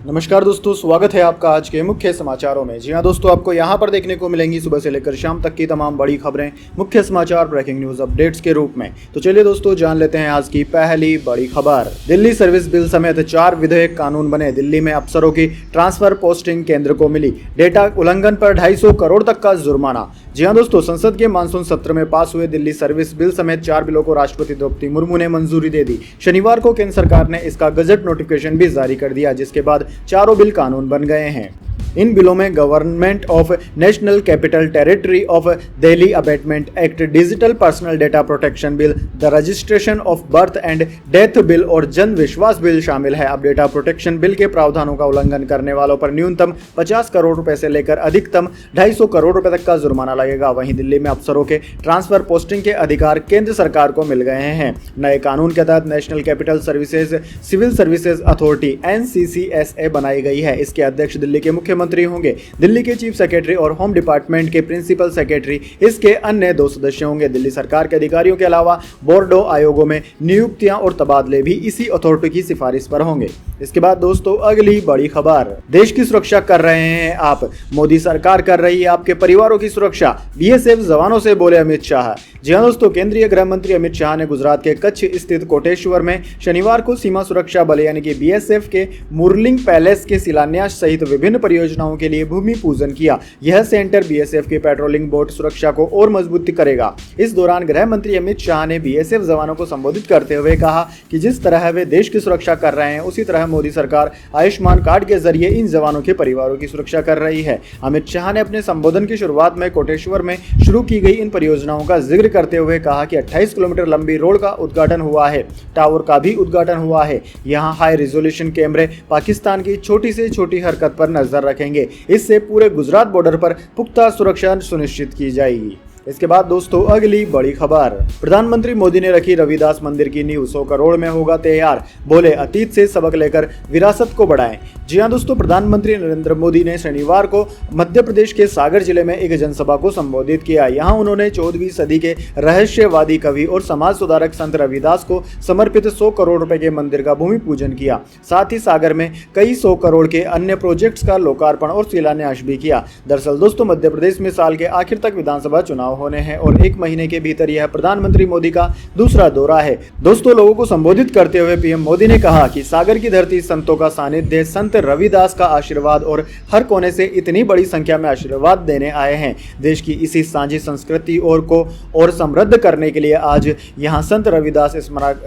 नमस्कार दोस्तों, स्वागत है आपका आज के मुख्य समाचारों में। जी हां दोस्तों, आपको यहां पर देखने को मिलेंगी सुबह से लेकर शाम तक की तमाम बड़ी खबरें मुख्य समाचार ब्रेकिंग न्यूज अपडेट्स के रूप में। तो चलिए दोस्तों, जान लेते हैं आज की पहली बड़ी खबर। दिल्ली सर्विस बिल समेत 4 विधेयक कानून बने। दिल्ली में अफसरों की ट्रांसफर पोस्टिंग केंद्र को मिली। डेटा उल्लंघन पर 250 करोड़ तक का जुर्माना। जी हां दोस्तों, संसद के मानसून सत्र में पास हुए दिल्ली सर्विस बिल समेत 4 बिलों को राष्ट्रपति द्रौपदी मुर्मू ने मंजूरी दे दी। शनिवार को केंद्र सरकार ने इसका गजट नोटिफिकेशन भी जारी कर दिया, जिसके बाद चारों बिल कानून बन गए हैं। इन बिलों में government of national capital territory of Delhi abatement act, digital personal data protection bill, the registration of birth and death bill और जन विश्वास बिल शामिल है। अब डेटा प्रोटेक्शन बिल के प्रावधानों का उल्लंघन करने वालों पर न्यूनतम 50 करोड़ रुपए से लेकर अधिकतम 250 करोड़ रुपए तक का जुर्माना लगेगा। वहीं दिल्ली में अफसरों के ट्रांसफर पोस्टिंग के अधिकार केंद्र सरकार को मिल गए हैं। नए कानून के तहत national capital services civil services authority NCCSA बनाई गई है। इसके अध्यक्ष दिल्ली के मुख्यमंत्री होंगे। दिल्ली के चीफ सेक्रेटरी और होम डिपार्टमेंट के प्रिंसिपल सेक्रेटरी इसके अन्य 2 सदस्य होंगे। दिल्ली सरकार के अधिकारियों के अलावा बोर्डो आयोगों में नियुक्तियां और तबादले भी इसी अथॉरिटी की सिफारिश पर होंगे। इसके बाद दोस्तों, अगली बड़ी खबर। देश की सुरक्षा कर रहे हैं आप, मोदी सरकार कर रही है आपके परिवारों की सुरक्षा, BSF जवानों से बोले अमित शाह। जी हां दोस्तों, केंद्रीय गृह मंत्री अमित शाह ने गुजरात के कच्छ स्थित कोटेश्वर में शनिवार को सीमा सुरक्षा बल यानी कि BSF के मुरलिंग पैलेस के शिलान्यास सहित विभिन्न परियोजनाओं के लिए भूमि पूजन किया। यह सेंटर BSF के पेट्रोलिंग बोट सुरक्षा को और मजबूत करेगा। इस दौरान गृह मंत्री अमित शाह ने BSF जवानों को संबोधित करते हुए कहा कि जिस तरह वे देश की सुरक्षा कर रहे हैं, उसी तरह मोदी सरकार आयुष्मान कार्ड के जरिए इन जवानों के परिवारों की सुरक्षा कर रही है। अमित शाह ने अपने संबोधन की शुरुआत में कोटेश्वर में शुरू की गई इन परियोजनाओं का जिक्र करते हुए कहा कि 28 किलोमीटर लंबी रोड का उद्घाटन हुआ है, टावर का भी उद्घाटन हुआ है। यहाँ हाई रिजोल्यूशन कैमरे पाकिस्तान की छोटी से छोटी हरकत पर नजर रखेंगे। इससे पूरे गुजरात बॉर्डर पर पुख्ता सुरक्षा सुनिश्चित की जाएगी। इसके बाद दोस्तों, अगली बड़ी खबर। प्रधानमंत्री मोदी ने रखी रविदास मंदिर की नींव, 100 करोड़ में होगा तैयार। बोले अतीत से सबक लेकर विरासत को बढ़ाएं। जी हां दोस्तों, प्रधानमंत्री नरेंद्र मोदी ने शनिवार को मध्य प्रदेश के सागर जिले में एक जनसभा को संबोधित किया। यहां उन्होंने 14वीं सदी के रहस्यवादी कवि और समाज सुधारक संत रविदास को समर्पित 100 करोड़ रुपए के मंदिर का भूमि पूजन किया। साथ ही सागर में कई 100 करोड़ के अन्य प्रोजेक्ट्स का लोकार्पण और शिलान्यास भी किया। दरअसल दोस्तों, मध्य प्रदेश में साल के आखिर तक विधानसभा चुनाव होने हैं और 1 महीने के भीतर यह प्रधानमंत्री मोदी का दूसरा दौरा है। दोस्तों, लोगों को संबोधित करते हुए पीएम मोदी ने कहा कि सागर की धरती संतों का सानिध्य, संत रविदास का आशीर्वाद और हर कोने से इतनी बड़ी संख्या में आशीर्वाद देने आए हैं। देश की इसी साझी संस्कृति और समृद्ध करने के लिए आज यहाँ संत रविदास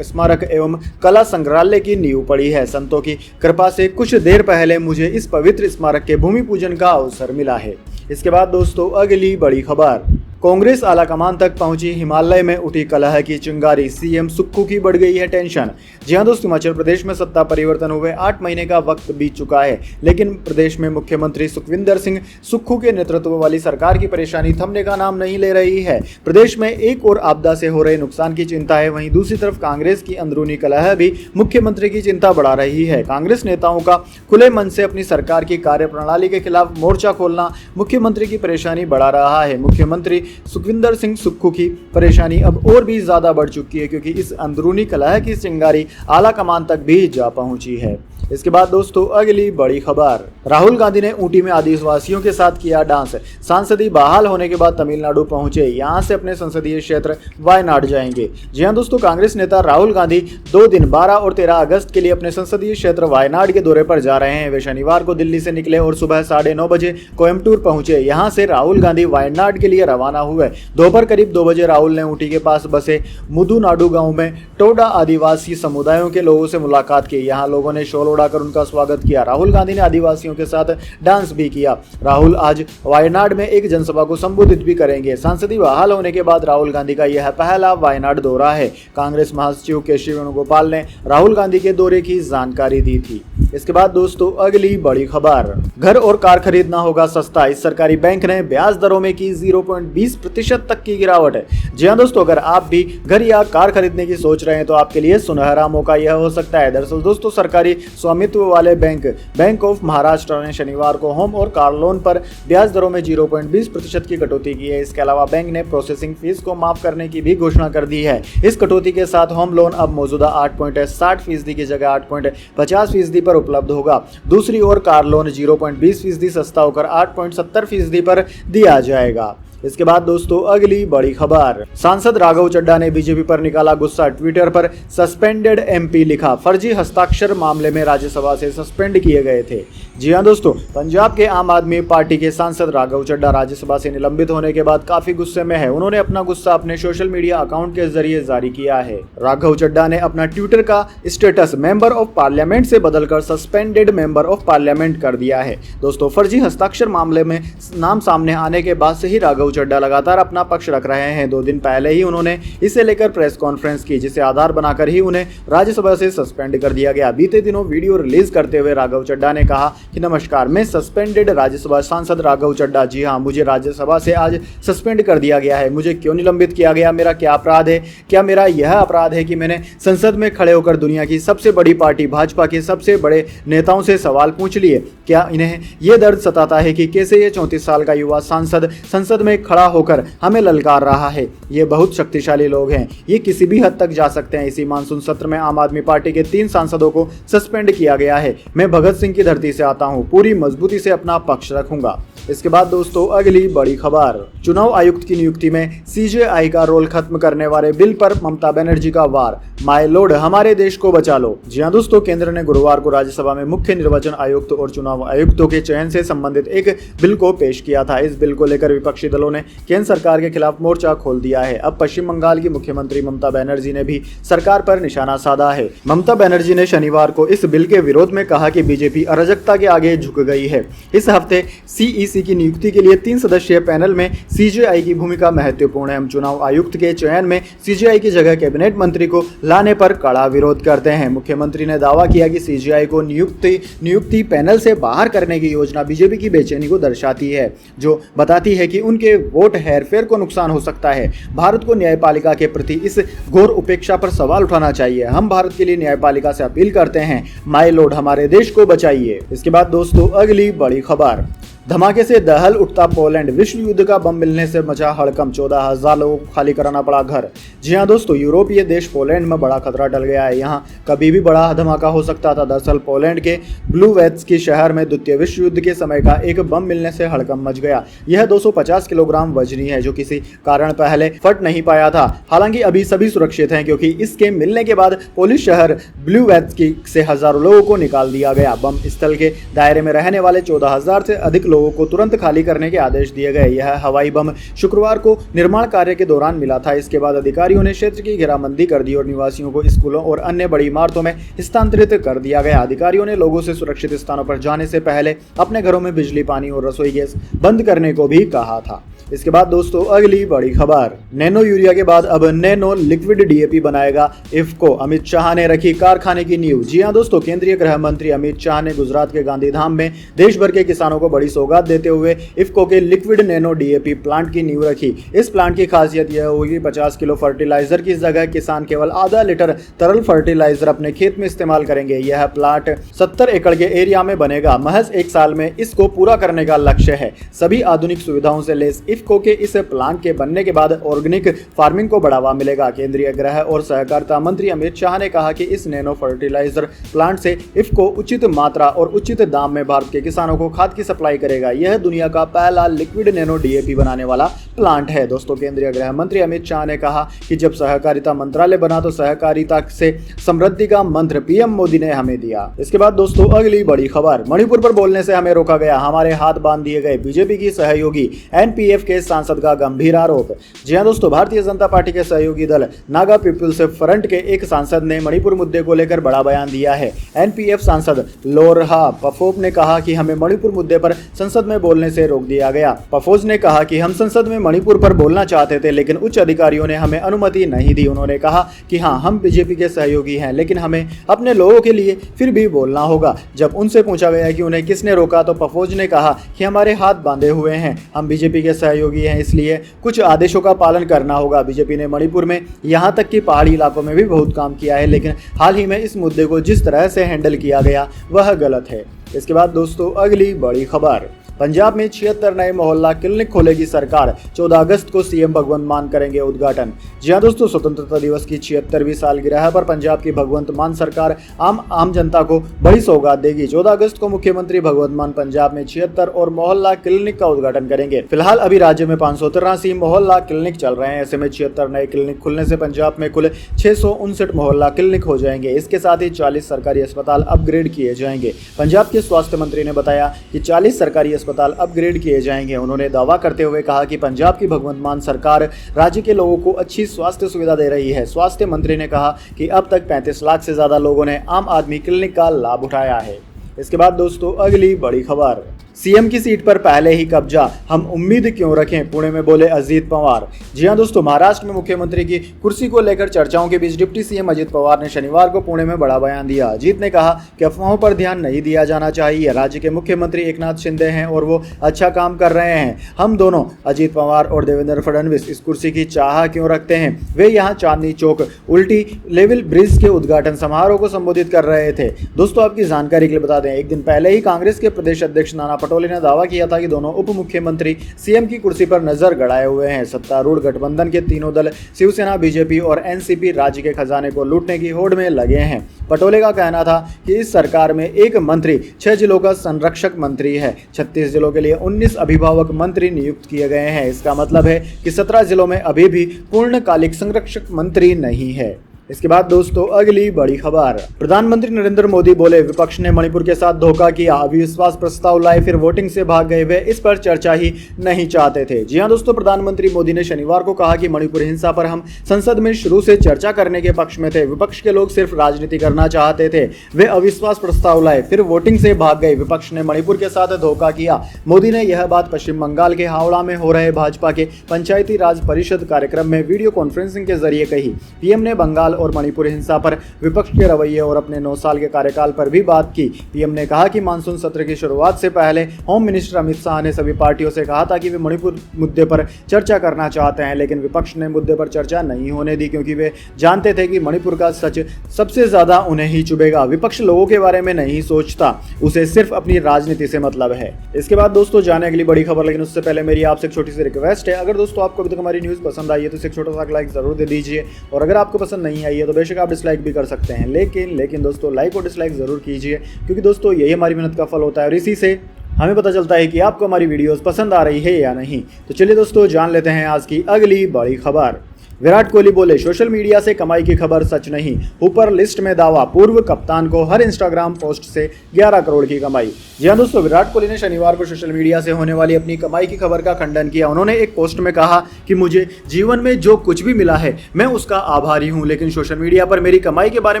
स्मारक एवं कला संग्रहालय की नींव पड़ी है। संतों की कृपा से कुछ देर पहले मुझे इस पवित्र स्मारक के भूमि पूजन का अवसर मिला है। इसके बाद दोस्तों, अगली बड़ी खबर। कांग्रेस आलाकमान तक पहुंची, हिमालय में उठी कलह की चिंगारी, CM सुक्खू की बढ़ गई है टेंशन। जी हां दोस्तों, हिमाचल प्रदेश में सत्ता परिवर्तन हुए 8 महीने का वक्त बीत चुका है, लेकिन प्रदेश में मुख्यमंत्री सुखविंदर सिंह सुक्खू के नेतृत्व वाली सरकार की परेशानी थमने का नाम नहीं ले रही है। प्रदेश में एक और आपदा से हो रहे नुकसान की चिंता है, वहीं दूसरी तरफ कांग्रेस की अंदरूनी कलह भी मुख्यमंत्री की चिंता बढ़ा रही है। कांग्रेस नेताओं का खुले मन से अपनी सरकार की कार्यप्रणाली के खिलाफ मोर्चा खोलना मुख्यमंत्री की परेशानी बढ़ा रहा है। मुख्यमंत्री सुखविंदर सिंह सुक्खू की परेशानी अब और भी ज्यादा बढ़ चुकी है, क्योंकि इस अंदरूनी कलह की चिंगारी आला कमान तक भी जा पहुंची है। इसके बाद दोस्तों, अगली बड़ी खबर। राहुल गांधी ने ऊटी में आदिवासियों के साथ किया डांस। सांसदी बहाल होने के बाद तमिलनाडु पहुंचे, यहां से अपने संसदीय क्षेत्र वायनाड जाएंगे। जी हां दोस्तों, कांग्रेस नेता राहुल गांधी 2 दिन 12 और 13 अगस्त के लिए अपने संसदीय क्षेत्र वायनाड के दौरे पर जा रहे हैं। वे शनिवार को दिल्ली से निकले और सुबह 9:30 बजे कोयम्बटूर पहुंचे। यहां से राहुल गांधी वायनाड के लिए रवाना हुए। दोपहर करीब 2 बजे राहुल ने ऊटी के पास बसे मुदुनाडु गांव में टोडा आदिवासी समुदायों के लोगों से मुलाकात की। यहाँ लोगों ने शॉल उड़ाकर उनका स्वागत किया। राहुल गांधी ने आदिवासियों के साथ डांस भी किया। राहुल आज वायनाड में एक जनसभा को संबोधित भी करेंगे। सांसदी बहाल होने के बाद राहुल गांधी का यह पहला वायनाड दौरा है। कांग्रेस महासचिव केशरी वेणुगोपाल ने राहुल गांधी के दौरे की जानकारी दी थी। इसके बाद दोस्तों, अगली बड़ी खबर। घर और कार खरीदना होगा सस्ता, इस सरकारी बैंक ने ब्याज दरों में की 0.20% तक की गिरावट है। जी हां दोस्तों, अगर आप भी घर या कार खरीदने की सोच रहे हैं तो आपके लिए सुनहरा मौका यह हो सकता है। दरअसल दोस्तों, सरकारी स्वामित्व वाले बैंक ऑफ महाराष्ट्र ने शनिवार को होम और कार लोन पर ब्याज दरों में 0.20% की कटौती की है। इसके अलावा बैंक ने प्रोसेसिंग फीस को माफ करने की भी घोषणा कर दी है। इस कटौती के साथ होम लोन अब मौजूदा 8.60% की जगह 8.50% पर पर उपलब्ध होगा। दूसरी ओर कार लोन 0.20% सस्ता होकर 8.70% पर दिया जाएगा। इसके बाद दोस्तों अगली बड़ी खबर, सांसद राघव चड्ढा ने बीजेपी पर निकाला गुस्सा, ट्विटर पर सस्पेंडेड एमपी लिखा, फर्जी हस्ताक्षर मामले में राज्यसभा से सस्पेंड किए गए थे। जी हां दोस्तों, पंजाब के आम आदमी पार्टी के सांसद राघव चड्ढा राज्यसभा से निलंबित होने के बाद काफी गुस्से में है। उन्होंने अपना गुस्सा अपने सोशल मीडिया अकाउंट के जरिए जारी किया है। राघव चड्ढा ने अपना ट्विटर का स्टेटस मेंबर ऑफ पार्लियामेंट से बदलकर सस्पेंडेड मेंबर ऑफ पार्लियामेंट कर दिया है। दोस्तों, फर्जी हस्ताक्षर मामले में नाम सामने आने के बाद से ही राघव चड्ढा लगातार अपना पक्ष रख रहे हैं। 2 दिन पहले ही उन्होंने इसे लेकर प्रेस कॉन्फ्रेंस की, जिसे आधार बनाकर ही उन्हें राज्यसभा से सस्पेंड कर दिया गया। बीते दिनों वीडियो रिलीज करते हुए राघव चड्ढा ने कहा कि नमस्कार, मैं सस्पेंडेड राज्यसभा सांसद राघव चड्ढा। जी हां, मुझे राज्यसभा से आज सस्पेंड कर दिया गया है। मुझे क्यों निलंबित किया गया? मेरा क्या अपराध है? क्या मेरा यह अपराध है कि मैंने संसद में खड़े होकर दुनिया की सबसे बड़ी पार्टी भाजपा के सबसे बड़े नेताओं से सवाल पूछ लिए? क्या इन्हें यह दर्द सताता है कि कैसे ये 34 साल का युवा सांसद संसद में खड़ा होकर हमें ललकार रहा है? ये बहुत शक्तिशाली लोग हैं, ये किसी भी हद तक जा सकते हैं। इसी मानसून सत्र में आम आदमी पार्टी के 3 सांसदों को सस्पेंड किया गया है। मैं भगत सिंह की धरती से आता हूं, पूरी मजबूती से अपना पक्ष रखूंगा। इसके बाद दोस्तों अगली बड़ी खबर, चुनाव आयुक्त की नियुक्ति में सीजेआई का रोल खत्म करने वाले बिल पर ममता बनर्जी का वार, माय लॉर्ड हमारे देश को बचा लो। जी हां दोस्तों, केंद्र ने गुरुवार को राज्यसभा में मुख्य निर्वाचन आयुक्त और चुनाव आयुक्तों के चयन से संबंधित एक बिल को पेश किया था। इस बिल को लेकर विपक्षी दलों ने केंद्र सरकार के खिलाफ मोर्चा खोल दिया है। अब पश्चिम बंगाल की मुख्यमंत्री ममता बनर्जी ने भी सरकार पर निशाना साधा है। ममता बनर्जी ने शनिवार को इस बिल के विरोध में कहा कि बीजेपी अराजकता के आगे झुक गई है। इस हफ्ते सीईसी की नियुक्ति के लिए 3 सदस्यीय पैनल में सीजेआई की भूमिका महत्वपूर्ण है। हम चुनाव आयुक्त के चयन में सीजेआई की जगह कैबिनेट मंत्री को लाने पर कड़ा विरोध करते हैं। मुख्यमंत्री ने दावा किया कि सीजेआई को नियुक्ति पैनल से बाहर करने की योजना बीजेपी की बेचैनी को दर्शाती है, जो बताती है कि उनके वोट हेरफेर को नुकसान हो सकता है। भारत को न्यायपालिका के प्रति इस घोर उपेक्षा पर सवाल उठाना चाहिए। हम भारत के लिए न्यायपालिका से अपील करते हैं, माय लॉर्ड हमारे देश को बचाइए। इसके बाद दोस्तों अगली बड़ी खबर, धमाके से दहल उठता पोलैंड, विश्व युद्ध का बम मिलने से मचा हड़कंप, 14,000 लोगों को खाली कराना पड़ा घर। जी हां दोस्तों, यूरोपीय देश पोलैंड में बड़ा खतरा टल गया है। यहां कभी भी बड़ा धमाका हो सकता था। दरअसल पोलैंड के ब्लूवेत्स्की शहर में द्वितीय विश्व युद्ध के समय का एक बम मिलने से हड़कंप मच गया। यह 250 किलोग्राम वजनी है, जो किसी कारण पहले फट नहीं पाया था। हालांकि अभी सभी सुरक्षित हैं, क्योंकि इसके मिलने के बाद पोलिश शहर ब्लूवेत्स्की से हजारों लोगों को निकाल दिया गया। बम स्थल के दायरे में रहने वाले 14,000 से अधिक लोगों को तुरंत खाली करने के आदेश दिए गए। यह हवाई बम शुक्रवार को निर्माण कार्य के दौरान मिला था। इसके बाद अधिकारियों ने क्षेत्र की घेराबंदी कर दी और निवासियों को स्कूलों और अन्य बड़ी इमारतों में स्थानांतरित कर दिया गया। अधिकारियों ने लोगों से सुरक्षित स्थानों पर जाने से पहले अपने घरों में बिजली, पानी और रसोई गैस बंद करने को भी कहा था। इसके बाद दोस्तों अगली बड़ी खबर, नैनो यूरिया के बाद अब नैनो लिक्विड डीएपी बनाएगा इफ्को, अमित शाह ने रखी कारखाने की नींव। जी हां दोस्तों, केंद्रीय गृह मंत्री अमित शाह ने गुजरात के गांधीधाम में देश भर के किसानों को बड़ी सौगात देते हुए इफ्को के लिक्विड नैनो डीएपी प्लांट की नींव रखी। इस प्लांट की खासियत यह होगी 50 किलो फर्टिलाइजर की जगह किसान केवल आधा लीटर तरल फर्टिलाइजर अपने खेत में इस्तेमाल करेंगे। यह प्लांट 70 एकड़ के एरिया में बनेगा। महज 1 साल में इसको पूरा करने का लक्ष्य है। सभी आधुनिक सुविधाओं से लेस इफ्को के इस प्लांट के बनने के बाद ऑर्गेनिक फार्मिंग को बढ़ावा मिलेगा। केंद्रीय गृह और सहकारिता मंत्री अमित शाह ने कहा कि इस नैनो फर्टिलाइजर प्लांट से इफ्को उचित मात्रा और उचित दाम में भारत के किसानों को खाद की सप्लाई करेगा। यह दुनिया का पहला लिक्विड नैनो डीएपी बनाने वाला प्लांट है। दोस्तों, केंद्रीय गृह मंत्री अमित शाह ने कहा कि जब सहकारिता मंत्रालय बना तो सहकारिता से समृद्धि का मंत्र पीएम मोदी ने हमें दिया। इसके बाद दोस्तों अगली बड़ी खबर, मणिपुर पर बोलने से हमें रोका गया, हमारे हाथ बांध दिए गए, बीजेपी की सहयोगी एनपीएफ के सांसद का गंभीर आरोप। जी हां दोस्तों, भारतीय जनता पार्टी के सहयोगी दल नागा पीपुल्स फ्रंट के एक सांसद ने मणिपुर मुद्दे को लेकर बड़ा बयान दिया है। एनपीएफ सांसद लोरहा पफोप ने कहा कि हमें मणिपुर मुद्दे पर संसद में बोलने से रोक दिया गया। पफोज ने कहा कि हम संसद में मणिपुर पर बोलना चाहते थे, लेकिन उच्च अधिकारियों ने हमें अनुमति नहीं दी। उन्होंने कहा कि हाँ, हम बीजेपी के सहयोगी हैं, लेकिन हमें अपने लोगों के लिए फिर भी बोलना होगा। जब उनसे पूछा गया कि उन्हें किसने रोका, तो पफोज ने कहा कि हमारे हाथ बांधे हुए हैं, हम बीजेपी के सहयोगी हैं, इसलिए कुछ आदेशों का पालन करना होगा। बीजेपी ने मणिपुर में यहां तक कि पहाड़ी इलाकों में भी बहुत काम किया है, लेकिन हाल ही में इस मुद्दे को जिस तरह से हैंडल किया गया वह गलत है। इसके बाद दोस्तों अगली बड़ी खबर, पंजाब में 76 नए मोहल्ला क्लिनिक खोलेगी सरकार। 14 अगस्त को सीएम भगवंत मान करेंगे उद्घाटन। जी हां दोस्तों, स्वतंत्रता दिवस की 76वीं सालगिरह पर पंजाब की भगवंत मान सरकार आम जनता को बड़ी सौगात देगी। 14 अगस्त को मुख्यमंत्री भगवंत मान पंजाब में 76 और मोहल्ला क्लिनिक का उद्घाटन करेंगे। फिलहाल अभी राज्य में 583 मोहल्ला क्लिनिक चल रहे हैं। ऐसे में 76 नए क्लिनिक खुलने से पंजाब में कुल 659 मोहल्ला क्लिनिक हो जाएंगे। इसके साथ ही 40 सरकारी अस्पताल अपग्रेड किए जाएंगे। पंजाब के स्वास्थ्य मंत्री ने बताया कि 40 सरकारी अस्पताल अपग्रेड किए जाएंगे। उन्होंने दावा करते हुए कहा कि पंजाब की भगवंत मान सरकार राज्य के लोगों को अच्छी स्वास्थ्य सुविधा दे रही है। स्वास्थ्य मंत्री ने कहा कि अब तक 35 लाख से ज्यादा लोगों ने आम आदमी क्लिनिक का लाभ उठाया है। इसके बाद दोस्तों अगली बड़ी खबर, सीएम की सीट पर पहले ही कब्जा, हम उम्मीद क्यों रखें, पुणे में बोले अजीत पवार। जी हां दोस्तों, महाराष्ट्र में मुख्यमंत्री की कुर्सी को लेकर चर्चाओं के बीच डिप्टी सीएम अजीत पवार ने शनिवार को पुणे में बड़ा बयान दिया। अजीत ने कहा कि अफवाहों पर ध्यान नहीं दिया जाना चाहिए। राज्य के मुख्यमंत्री एकनाथ शिंदे हैं और वो अच्छा काम कर रहे हैं। हम दोनों अजीत पवार और देवेंद्र फडणवीस इस कुर्सी की चाह क्यों रखते हैं। वे यहाँ चांदनी चौक उल्टी लेवल ब्रिज के उद्घाटन समारोह को संबोधित कर रहे थे। दोस्तों आपकी जानकारी के लिए बता दें, एक दिन पहले ही कांग्रेस के प्रदेश अध्यक्ष नाना पटोले ने दावा किया था कि दोनों उप मुख्यमंत्री सीएम की कुर्सी पर नजर गड़ाए हुए हैं। सत्तारूढ़ गठबंधन के तीनों दल शिवसेना, बीजेपी और एनसीपी राज्य के खजाने को लूटने की होड़ में लगे हैं। पटोले का कहना था कि इस सरकार में एक मंत्री 6 जिलों का संरक्षक मंत्री है। 36 जिलों के लिए 19 अभिभावक मंत्री नियुक्त किए गए हैं। इसका मतलब है कि 17 जिलों में अभी भी पूर्णकालिक संरक्षक मंत्री नहीं है। इसके बाद दोस्तों अगली बड़ी खबर, प्रधानमंत्री नरेंद्र मोदी बोले विपक्ष ने मणिपुर के साथ धोखा किया, अविश्वास प्रस्ताव लाए फिर वोटिंग से भाग गए, वे इस पर चर्चा ही नहीं चाहते थे। जी हां दोस्तों, प्रधानमंत्री मोदी ने शनिवार को कहा कि मणिपुर हिंसा पर हम संसद में शुरू से चर्चा करने के पक्ष में थे। विपक्ष के लोग सिर्फ राजनीति करना चाहते थे। वे अविश्वास प्रस्ताव लाए फिर वोटिंग से भाग गए, विपक्ष ने मणिपुर के साथ धोखा किया। मोदी ने यह बात पश्चिम बंगाल के हावड़ा में हो रहे भाजपा के पंचायती राज परिषद कार्यक्रम में वीडियो कॉन्फ्रेंसिंग के जरिए कही। पीएम ने बंगाल और मणिपुर हिंसा पर विपक्ष के रवैये और अपने 9 साल के कार्यकाल पर भी बात की। पीएम ने कहा कि मानसून सत्र की शुरुआत से पहले होम मिनिस्टर अमित शाह ने सभी पार्टियों से कहा था कि वे मणिपुर मुद्दे पर चर्चा करना चाहते हैं, लेकिन विपक्ष ने मुद्दे पर चर्चा नहीं होने दी क्योंकि वे जानते थे कि मणिपुर का सच सबसे ज्यादा उन्हें ही चुभेगा। विपक्ष लोगों के बारे में नहीं सोचता, उसे सिर्फ अपनी राजनीति से मतलब है। इसके बाद दोस्तों जाने अगली बड़ी खबर, लेकिन उससे पहले मेरी आपसे एक छोटी सी रिक्वेस्ट है, अगर दोस्तों आपको अभी तक हमारी न्यूज़ पसंद आई है तो इसे एक छोटा सा लाइक जरूर दे दीजिए, और अगर आपको पसंद नहीं आई है तो बेशक आप डिसलाइक भी कर सकते हैं, लेकिन दोस्तों लाइक और डिसलाइक जरूर कीजिए, क्योंकि दोस्तों यही हमारी मेहनत का फल होता है और इसी से हमें पता चलता है कि आपको हमारी वीडियोस पसंद आ रही है या नहीं। तो चलिए दोस्तों जान लेते हैं आज की अगली बड़ी खबर। विराट कोहली बोले सोशल मीडिया से कमाई की खबर सच नहीं, ऊपर लिस्ट में दावा, पूर्व कप्तान को हर इंस्टाग्राम पोस्ट से 11 करोड़ की कमाई। जी हां दोस्तों, विराट कोहली ने शनिवार को सोशल मीडिया से होने वाली अपनी कमाई की खबर का खंडन किया। उन्होंने एक पोस्ट में कहा कि मुझे जीवन में जो कुछ भी मिला है मैं उसका आभारी हूं, लेकिन सोशल मीडिया पर मेरी कमाई के बारे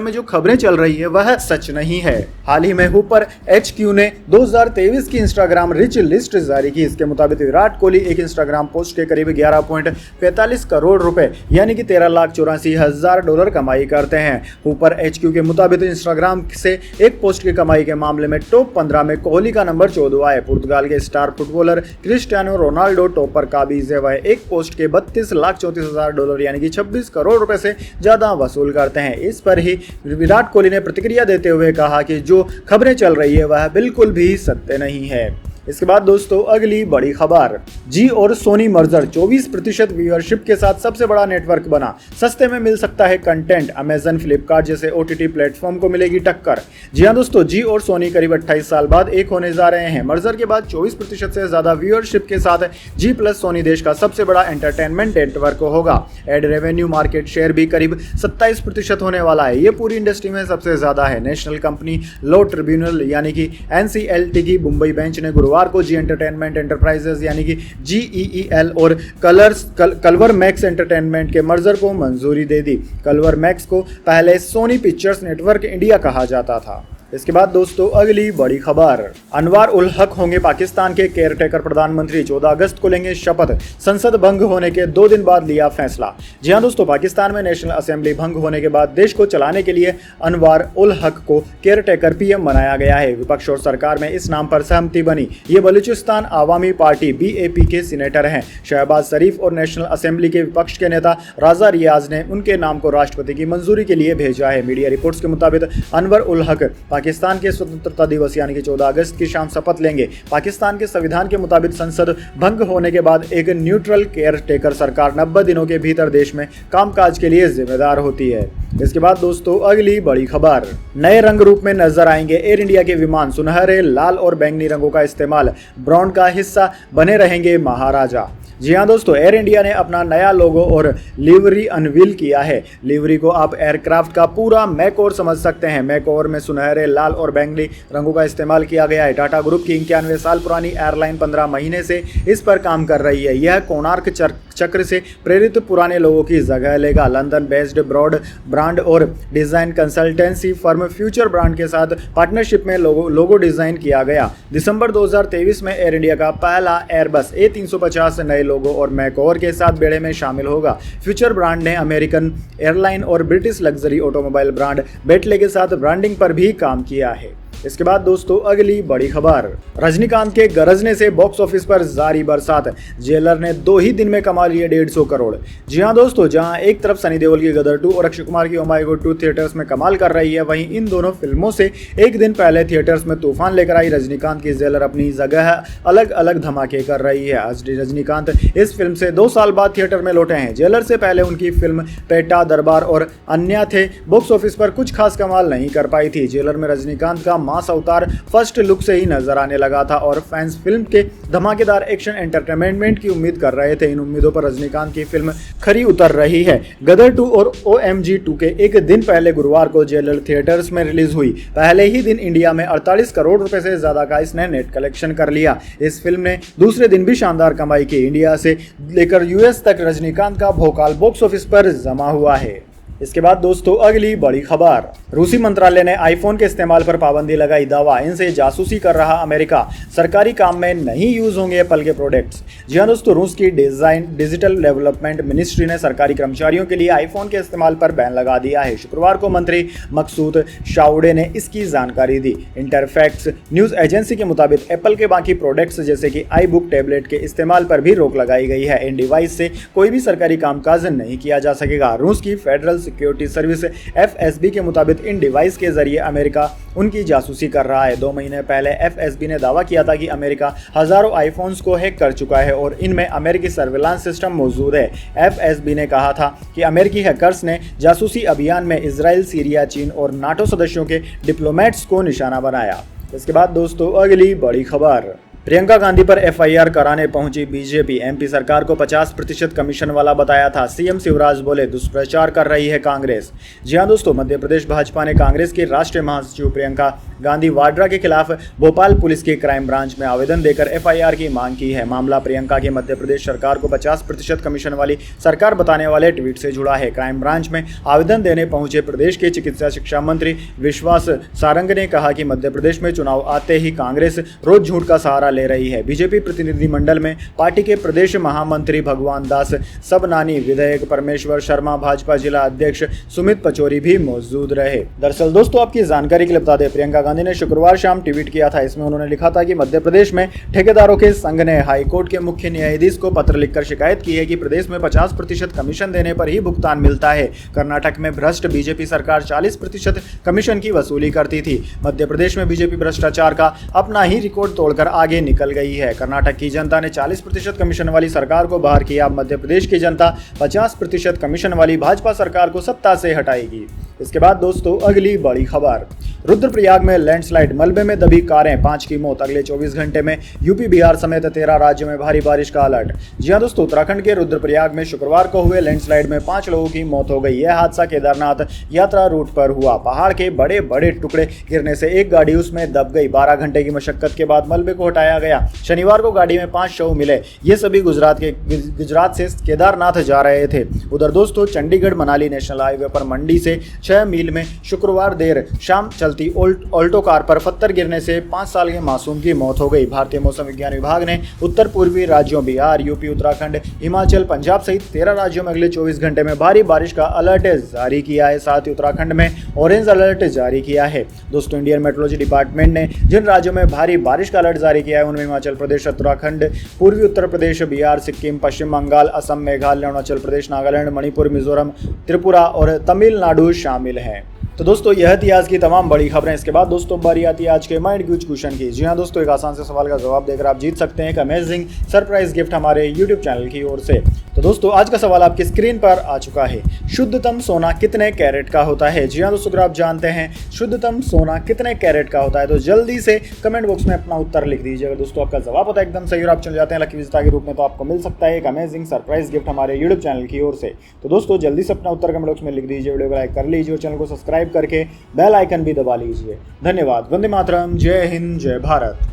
में जो खबरें चल रही है वह सच नहीं है। हाल ही में ऊपर HQ ने 2023 की इंस्टाग्राम रिच लिस्ट जारी की। इसके मुताबिक विराट कोहली एक इंस्टाग्राम पोस्ट के करीब 11.45 करोड़ रुपए यानी कि $13,84,000 कमाई करते हैं। ऊपर HQ के मुताबिक इंस्टाग्राम से एक पोस्ट की कमाई के मामले में टॉप 15 में कोहली का नंबर 14 है। पुर्तगाल के star footballer Cristiano Ronaldo top पर काबिज है। वह एक पोस्ट के $32,34,000 यानी कि 26 करोड़ रुपए से ज्यादा वसूल करते हैं। इस पर ही विराट कोहली ने प्रतिक्रिया देते हुए कहा कि जो खबरें चल रही है वह बिल्कुल भी सत्य नहीं है। इसके बाद दोस्तों अगली बड़ी खबर, जी और सोनी मर्जर 24% व्यूअरशिप के साथ सबसे बड़ा नेटवर्क बना, सस्ते में मिल सकता है कंटेंट, अमेजन फ्लिपकार्ट जैसे OTT प्लेटफॉर्म को मिलेगी टक्कर। जी हां दोस्तों, जी और सोनी करीब 28 साल बाद एक होने जा रहे हैं। मर्जर के बाद 24% से ज्यादा व्यूअरशिप के साथ जी प्लस सोनी देश का सबसे बड़ा एंटरटेनमेंट नेटवर्क होगा। एड रेवेन्यू मार्केट शेयर भी करीब 27% होने वाला है। ये पूरी इंडस्ट्री में सबसे ज्यादा है। नेशनल कंपनी लॉ ट्रिब्यूनल यानी कि NCLT की मुंबई बेंच ने गुरुवार को जी एंटरटेनमेंट एंटरप्राइजेज यानी कि GEEL और कलवर मैक्स एंटरटेनमेंट के मर्जर को मंजूरी दे दी। कलवर मैक्स को पहले सोनी पिक्चर्स नेटवर्क इंडिया कहा जाता था। इसके बाद दोस्तों अगली बड़ी खबर, अनवार उल हक होंगे पाकिस्तान के केयरटेकर प्रधानमंत्री, 14 अगस्त को लेंगे शपथ, संसद भंग होने के 2 दिन बाद लिया फैसला। जी हां दोस्तों, पाकिस्तान में नेशनल असेंबली भंग होने के बाद देश को चलाने के लिए अनवार उल हक को केयरटेकर PM बनाया गया है। विपक्ष और सरकार में इस नाम पर सहमति बनी। ये बलूचिस्तान आवामी पार्टी BAP के सीनेटर हैं। शहबाज शरीफ और नेशनल असेंबली के विपक्ष के नेता राजा रियाज ने उनके नाम को राष्ट्रपति की मंजूरी के लिए भेजा है। मीडिया रिपोर्ट्स के मुताबिक अनवर उल हक पाकिस्तान के स्वतंत्रता दिवस यानी कि 14 अगस्त की शाम शपथ लेंगे। पाकिस्तान के संविधान के मुताबिक संसद भंग होने के बाद एक न्यूट्रल केयर टेकर सरकार 90 दिनों के भीतर देश में कामकाज के लिए जिम्मेदार होती है। इसके बाद दोस्तों अगली बड़ी खबर, नए रंग रूप में नजर आएंगे एयर इंडिया के विमान। सुनहरे, लाल और बैंगनी रंगों का इस्तेमाल, ब्रांड का हिस्सा बने रहेंगे महाराजा। जी हाँ दोस्तों, एयर इंडिया ने अपना नया लोगो और लिवरी अनवील किया है। लिवरी को आप एयरक्राफ्ट का पूरा मैकओवर समझ सकते हैं। मैकओवर में सुनहरे, लाल और बैंगनी रंगों का इस्तेमाल किया गया है। टाटा ग्रुप की 91 साल पुरानी एयरलाइन 15 महीने से इस पर काम कर रही है। यह कोणार्क चक्र से प्रेरित पुराने लोगों की जगह लेगा। लंदन बेस्ड ब्रांड और design consultancy firm future brand के साथ पार्टनरशिप में लोगो डिजाइन किया गया। दिसंबर 2023 में एयर इंडिया का पहला एयरबस A350 नए लोगो और मैकओवर के साथ बेड़े में शामिल होगा। फ्यूचर ब्रांड ने अमेरिकन एयरलाइन और British luxury automobile brand Bentley के साथ ब्रांडिंग पर भी काम किया है। इसके बाद दोस्तों अगली बड़ी खबर, रजनीकांत के गरजने से बॉक्स ऑफिस पर जारी बरसात। जेलर ने 2 ही दिन में कमा लिए 150 करोड़। जी हां दोस्तों, जहां एक तरफ सनी देओल की गदर 2 और अक्षय कुमार की ओ माय गॉड 2 थिएटर्स में कमाल कर रही है, वहीं इन दोनों फिल्मों से एक दिन पहले थिएटर्स में तूफान लेकर आई रजनीकांत की जेलर अपनी जगह अलग अलग धमाके कर रही है। आज रजनीकांत इस फिल्म से 2 साल बाद थिएटर में लौटे हैं। जेलर से पहले उनकी फिल्म पेटा, दरबार और अन्य थे बॉक्स ऑफिस पर कुछ खास कमाल नहीं कर पाई थी। जेलर में रजनीकांत का मास अवतार फर्स्ट लुक से ही नजर आने लगा था और फैंस फिल्म के धमाकेदार एक्शन एंटरटेनमेंट की उम्मीद कर रहे थे। इन उम्मीदों पर रजनीकांत की फिल्म खरी उतर रही है। गदर 2 और OMG 2 के एक दिन पहले गुरुवार को जेलर थिएटर्स में रिलीज हुई। पहले ही दिन इंडिया में 48 करोड़ रुपए से ज्यादा का इसने नेट कलेक्शन कर लिया। इस फिल्म ने दूसरे दिन भी शानदार कमाई की। इंडिया से लेकर US तक रजनीकांत का भोकाल बॉक्स ऑफिस पर जमा हुआ है। इसके बाद दोस्तों अगली बड़ी खबर, रूसी मंत्रालय ने आईफोन के इस्तेमाल पर पाबंदी लगाई। दावा, इनसे जासूसी कर रहा अमेरिका। सरकारी काम में नहीं यूज होंगे एप्पल के प्रोडक्ट्स। जी हां दोस्तों, रूस की डिजिटल डेवलपमेंट मिनिस्ट्री ने सरकारी कर्मचारियों के लिए आईफोन के इस्तेमाल पर बैन लगा दिया है। शुक्रवार को मंत्री मकसूद शाउडे ने इसकी जानकारी दी। इंटरफैक्स न्यूज एजेंसी के मुताबिक एप्पल के बाकी प्रोडक्ट्स जैसे कि iBook टैबलेट के इस्तेमाल पर भी रोक लगाई गई है। इन डिवाइस से कोई भी सरकारी कामकाज नहीं किया जा सकेगा। रूस की फेडरल सिक्योरिटी सर्विस FSB के मुताबिक इन डिवाइस के जरिए अमेरिका उनकी जासूसी कर रहा है। 2 महीने पहले FSB ने दावा किया था कि अमेरिका हजारों आईफोन्स को हैक कर चुका है और इनमें अमेरिकी सर्विलांस सिस्टम मौजूद है। FSB ने कहा था कि अमेरिकी हैकर्स ने जासूसी अभियान में इजराइल, सीरिया, चीन और नाटो सदस्यों के डिप्लोमेट्स को निशाना बनाया। इसके बाद दोस्तों अगली बड़ी खबर, प्रियंका गांधी पर FIR कराने पहुंची बीजेपी। MP सरकार को 50% कमीशन वाला बताया था। CM शिवराज बोले दुष्प्रचार कर रही है कांग्रेस। जी हां दोस्तों, मध्य प्रदेश भाजपा ने कांग्रेस की राष्ट्रीय महासचिव प्रियंका गांधी वाड्रा के खिलाफ भोपाल पुलिस की क्राइम ब्रांच में आवेदन देकर FIR की मांग की है। मामला प्रियंका के मध्य प्रदेश सरकार को 50% कमीशन वाली सरकार बताने वाले ट्वीट से जुड़ा है। क्राइम ब्रांच में आवेदन देने पहुंचे प्रदेश के चिकित्सा शिक्षा मंत्री विश्वास सारंग ने कहा कि मध्य प्रदेश में चुनाव आते ही कांग्रेस रोज झूठ का सहारा ले रही है। बीजेपी प्रतिनिधिमंडल में पार्टी के प्रदेश महामंत्री भगवान दास सबनानी, विधायक परमेश्वर शर्मा, भाजपा जिला अध्यक्ष सुमित पचौरी भी मौजूद रहे। दरअसल दोस्तों आपकी जानकारी के लिए बता दें, प्रियंका गांधी ने शुक्रवार शाम ट्वीट किया था। इसमें उन्होंने लिखा था कि मध्य प्रदेश में ठेकेदारों के संघ ने हाईकोर्ट के मुख्य न्यायाधीश को पत्र लिखकर शिकायत की है कि प्रदेश में 50% कमीशन देने पर ही भुगतान मिलता है। कर्नाटक में भ्रष्ट बीजेपी सरकार 40% कमीशन की वसूली करती थी। मध्य प्रदेश में बीजेपी भ्रष्टाचार का अपना ही रिकॉर्ड तोड़कर आगे निकल गई है। कर्नाटक की जनता ने 40% कमीशन वाली सरकार को बाहर किया। मध्य प्रदेश की जनता 50% कमीशन वाली भाजपा सरकार को सत्ता से हटाएगी। इसके बाद दोस्तों अगली बड़ी खबर, रुद्रप्रयाग में लैंडस्लाइड, मलबे में दबी कारें, 5 की मौत। अगले 24 घंटे में यूपी, बिहार समेत 13 राज्यों में भारी बारिश का अलर्ट। जी हां दोस्तों, उत्तराखंड के रुद्रप्रयाग में शुक्रवार को हुए लैंडस्लाइड में 5 लोगों की मौत हो गई। यह हादसा केदारनाथ यात्रा रूट पर हुआ। पहाड़ के बड़े बड़े टुकड़े गिरने से एक गाड़ी उसमें दब गई। 12 घंटे की मशक्कत के बाद मलबे को हटाया गया। शनिवार को गाड़ी में 5 शव मिले। ये सभी गुजरात से केदारनाथ जा रहे थे। उधर दोस्तों चंडीगढ़ मनाली नेशनल हाईवे पर मंडी से 6 मील में शुक्रवार देर शाम चलती ऑल्टो कार पर पत्थर गिरने से 5 साल के मासूम की मौत हो गई। भारतीय मौसम विज्ञान विभाग ने उत्तर पूर्वी राज्यों बिहार, यूपी, उत्तराखंड, हिमाचल, पंजाब सहित 13 राज्यों में अगले 24 घंटे में भारी बारिश का अलर्ट जारी किया है। साथ ही उत्तराखंड में ऑरेंज अलर्ट जारी किया है। दोस्तों इंडियन मेट्रोलॉजी डिपार्टमेंट ने जिन राज्यों में भारी बारिश का अलर्ट जारी किया है उनमें हिमाचल प्रदेश, उत्तराखंड, पूर्वी उत्तर प्रदेश, बिहार, सिक्किम, पश्चिम बंगाल, असम, मेघालय, अरुणाचल प्रदेश, नागालैंड, मणिपुर, मिजोरम, त्रिपुरा और तमिलनाडु शामिल हैं। तो दोस्तों यह थी आज की तमाम बड़ी खबरें। इसके बाद दोस्तों बारी आती है आज के माइंड क्यूज क्वेश्चन की। जी हाँ दोस्तों, एक आसान से सवाल का जवाब देकर आप जीत सकते हैं एक अमेजिंग सरप्राइज गिफ्ट हमारे यूट्यूब चैनल की ओर से। तो दोस्तों आज का सवाल आपकी स्क्रीन पर आ चुका है। शुद्धतम सोना कितने कैरेट का होता है? जी हाँ दोस्तों, अगर आप जानते हैं शुद्धतम सोना कितने कैरेट का होता है तो जल्दी से कमेंट बॉक्स में अपना उत्तर लिख दीजिए। अगर दोस्तों आपका जवाब होता है एकदम सही और आप चले जाते हैं लकी विजेता के रूप में, तो आपको मिल सकता है एक अमेजिंग सरप्राइज गिफ्ट हमारे यूट्यूब चैनल की ओर से। तो दोस्तों जल्दी से अपना उत्तर कमेंट बॉक्स में लिख दीजिए, वीडियो को लाइक कर लीजिए और चैनल को सब्सक्राइब करके बेल आइकन भी दबा लीजिए। धन्यवाद। वंदे मातरम। जय हिंद, जय भारत।